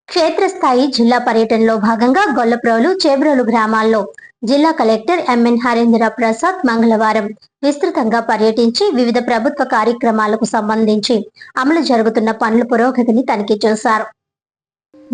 క్షేత్రస్థాయి జిల్లా పర్యటనలో భాగంగా గొల్లప్రోలు, చేబ్రోలు గ్రామాల్లో జిల్లా కలెక్టర్ ఎంఎన్ హరేంద్ర ప్రసాద్ మంగళవారం విస్తృతంగా పర్యటించి వివిధ ప్రభుత్వ కార్యక్రమాలకు సంబంధించి అమలు జరుగుతున్న పనుల పురోగతిని తనిఖీ చేశారు.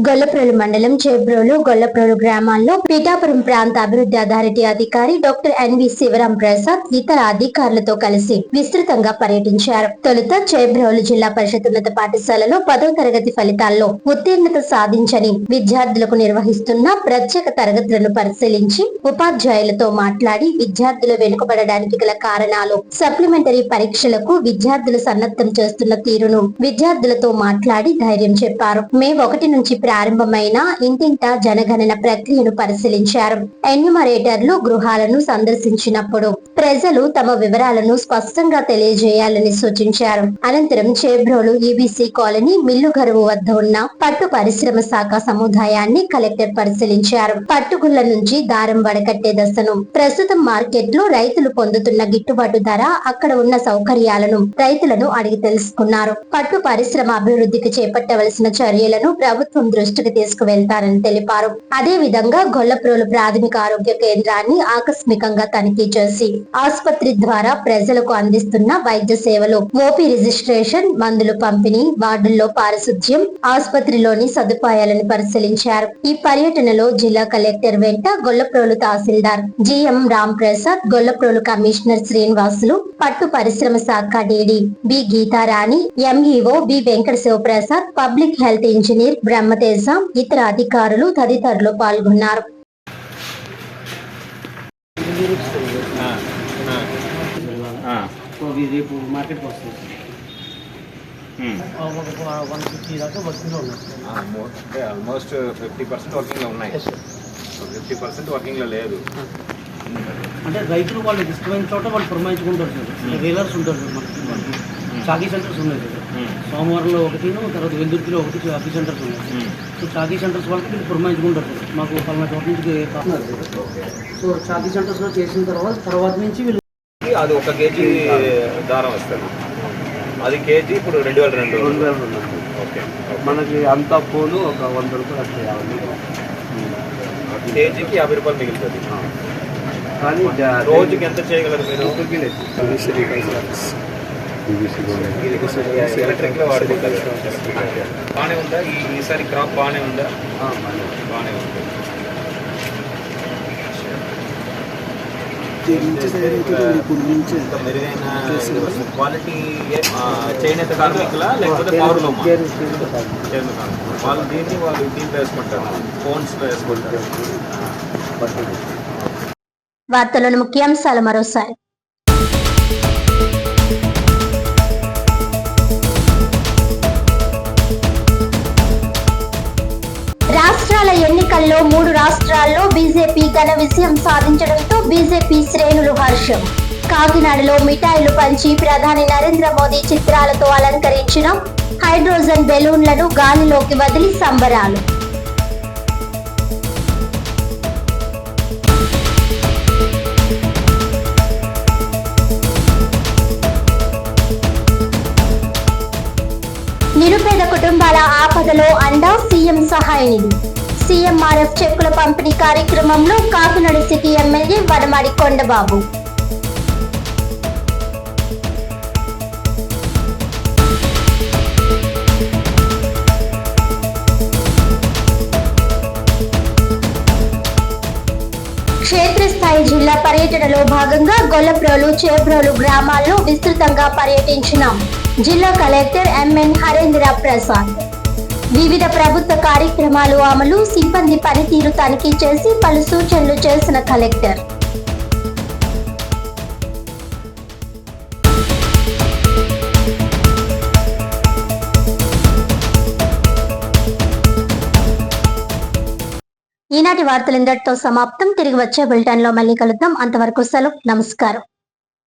గొల్లప్రోలు మండలం చేబ్రోలు, గొల్లప్రోలు గ్రామాల్లో పీఠాపురం ప్రాంత అభివృద్ధి అథారిటీ అధికారి డాక్టర్ ఎన్వి శివరాం ప్రసాద్ ఇతర అధికారులతో కలిసి విస్తృతంగా పర్యటించారు. తొలుత చేబ్రోలు జిల్లా పరిషత్ ఉన్నత పాఠశాలలో 10వ తరగతి ఫలితాల్లో ఉత్తీర్ణత సాధించని విద్యార్థులకు నిర్వహిస్తున్న ప్రత్యేక తరగతులను పరిశీలించి ఉపాధ్యాయులతో మాట్లాడి విద్యార్థులు వెనుకబడడానికి గల కారణాలు, సప్లిమెంటరీ పరీక్షలకు విద్యార్థులు సన్నద్ధం చేస్తున్న తీరును విద్యార్థులతో మాట్లాడి ధైర్యం చెప్పారు. మే 1 నుంచి ప్రారంభమైన ఇంటింటా జనగణన ప్రక్రియను పరిశీలించారు. ఎన్యూమరేటర్లు గృహాలను సందర్శించినప్పుడు ప్రజలు తమ వివరాలను స్పష్టంగా తెలియజేయాలని సూచించారు. అనంతరం చేబ్రోలు ఈబీసీ కాలనీ మిల్లుగరువు వద్ద ఉన్న పట్టు పరిశ్రమ శాఖ సముదాయాన్ని కలెక్టర్ పరిశీలించారు. పట్టుగుళ్ల నుంచి దారం వడకట్టే దశను, ప్రస్తుతం మార్కెట్ లో రైతులు పొందుతున్న గిట్టుబాటు ధర, అక్కడ ఉన్న సౌకర్యాలను రైతులను అడిగి తెలుసుకున్నారు. పట్టు పరిశ్రమ అభివృద్ధికి చేపట్టవలసిన చర్యలను ప్రభుత్వం దృష్టికి తీసుకువెళ్తారని తెలిపారు. అదే విధంగా గొల్లప్రోలు ప్రాథమిక ఆరోగ్య కేంద్రాన్ని ఆకస్మికంగా తనిఖీ చేసి ఆసుపత్రి ద్వారా ప్రజలకు అందిస్తున్న వైద్య సేవలు, ఓపీ రిజిస్ట్రేషన్, మందులు పంపిణీ, వార్డుల్లో పారిశుధ్యం, ఆసుపత్రిలోని సదుపాయాలను పరిశీలించారు. ఈ పర్యటనలో జిల్లా కలెక్టర్ వెంట గొల్లప్రోలు తహసీల్దార్ జిఎం రామ్ ప్రసాద్, గొల్లప్రోలు కమిషనర్ శ్రీనివాసులు, పట్టు పరిశ్రమ శాఖ DD B Geetharani, MEO B Venkata Sivaprasad, public health engineer Brahmateja, ఇతర అధికారులు తదితరులు పాల్గొన్నారు. రేపు మార్కెట్కి వస్తుంది. 150 దాకా వర్కింగ్లో ఉన్నాయి. ఆల్మోస్ట్ 50% వర్కింగ్లో ఉన్నాయి. 50% వర్కింగ్లో లేదు. అంటే రైతులు వాళ్ళు ఇష్టమైన చోట వాళ్ళు పురమాయించుకుంటారు సార్. రీలర్స్ ఉంటారు సార్. మనకి చాకీ సెంటర్స్ ఉన్నాయి సార్. సోమవారంలో ఒకటి, తర్వాత వెల్దుర్తిలో ఒకటి చాకీ సెంటర్స్ ఉన్నాయి. సో చాకీ సెంటర్స్ వాళ్ళకి వీళ్ళు పురమాయించుకుంటారు సార్. మాకు పలానా చోట నుంచి పాస్తున్నారు. సో చాకీ సెంటర్స్లో చేసిన తర్వాత నుంచి వీళ్ళు అది 1 కేజీ దారం వస్తుంది. అది కేజీ ఇప్పుడు 2200. ఓకే, మనకి అంతా పోను ఒక 100 రూపాయలు వస్తాయి. కేజీకి 50 రూపాయలు మిగులుతుంది. కానీ రోజుకి ఎంత చేయగలరు మీరు? ఎలక్ట్రిక్లో వాడుకుంటారు. బాగానే ఉందా ఈసారి క్రాప్? బాగానే ఉందా? బాగానే ఉంది. మెరుగైన క్వాలిటీ చేనేత కార్మికుల లేకపోతే పౌరులు వాళ్ళు దీంట్లో వేసుకుంటారు, ఫోన్స్ వేసుకుంటారు. వార్తలోని ముఖ్యాంశాలు మరోసారి. రాష్ట్రాల ఎన్నికల్లో 3 రాష్ట్రాల్లో బీజేపీ ఘన విజయం సాధించడంతో బీజేపీ శ్రేణులు హర్షం. కాకినాడలో మిఠాయిలు పంచి ప్రధాని నరేంద్ర మోదీ చిత్రాలతో అలంకరించిన హైడ్రోజన్ బెలూన్లను గాలిలోకి వదిలి సంబరాలు. నిరుపేద కుటుంబాల ఆపదలో అండా సీఎం సహాయ నిధి. సీఎంఆర్ఎఫ్ చెక్కుల పంపిణీ కార్యక్రమంలో కాకినాడ సిటీ ఎమ్మెల్యే వనమాడి కొండబాబు. క్షేత్రస్థాయి జిల్లా పర్యటనలో భాగంగా గొల్లప్రోలు, చేబ్రోలు గ్రామాల్లో విస్తృతంగా పర్యటించిన జిల్లా కలెక్టర్ ఎంఎన్ హరేంద్ర ప్రసాద్. వివిధ ప్రభుత్వ కార్యక్రమాలు అమలు, సిబ్బంది పనితీరు తనిఖీ చేసి పలు సూచనలు చేసిన కలెక్టర్. ఈనాటి వార్తలు ఇంతటితో సమాప్తం. తిరిగి వచ్చే బులెటిన్ లో మళ్ళీ కలుద్దాం. అంతవరకు సెలవు. నమస్కారం.